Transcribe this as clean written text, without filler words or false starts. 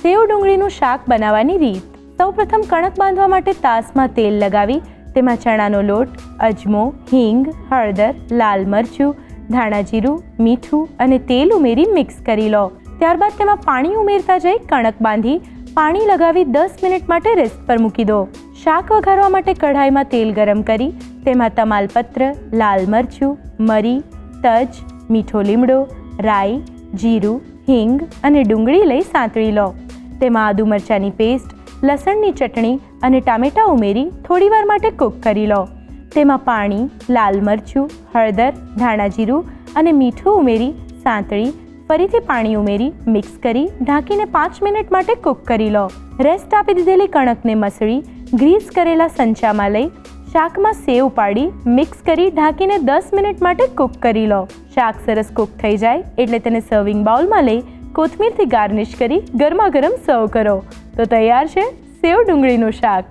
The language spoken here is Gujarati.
સેવ ડુંગળીનું શાક બનાવવાની રીત. સૌપ્રથમ કણક બાંધવા માટે તાસમાં તેલ લગાવી તેમાં ચણાનો લોટ, અજમો, હિંગ, હળદર, લાલ મરચું, ધાણા જીરું, મીઠું અને તેલ ઉમેરી મિક્સ કરી લો. ત્યારબાદ તેમાં પાણી ઉમેરતા જઈ કણક બાંધી પાણી લગાવી 10 મિનિટ માટે રેસ્ટ પર મૂકી દો. શાક વઘારવા માટે કઢાઈમાં તેલ ગરમ કરી તેમાં તમાલપત્ર, લાલ મરચું, મરી, તજ, મીઠો લીમડો, રાઈ, જીરું, હિંગ અને ડુંગળી લઈ સાંતળી લો. તેમાં આદુ મરચાંની પેસ્ટ, લસણની ચટણી અને ટામેટાં ઉમેરી થોડીવાર માટે કૂક કરી લો. તેમાં પાણી, લાલ મરચું, હળદર, ધાણા જીરું અને મીઠું ઉમેરી સાંતળી ફરીથી પાણી ઉમેરી મિક્સ કરી ઢાંકીને 5 મિનિટ માટે કૂક કરી લો. રેસ્ટ આપી દીધેલી કણકને મસળી ગ્રીસ કરેલા સંચામાં લઈ શાકમાં સેવ પાડી મિક્સ કરી ઢાંકીને 10 મિનિટ માટે કૂક કરી લો. શાક સરસ કૂક થઈ જાય એટલે તેને સર્વિંગ બાઉલમાં લઈ કોથમીરથી ગાર્નિશ કરી ગરમા ગરમ સર્વ કરો તો તૈયાર છે સેવ ડુંગળીનું શાક.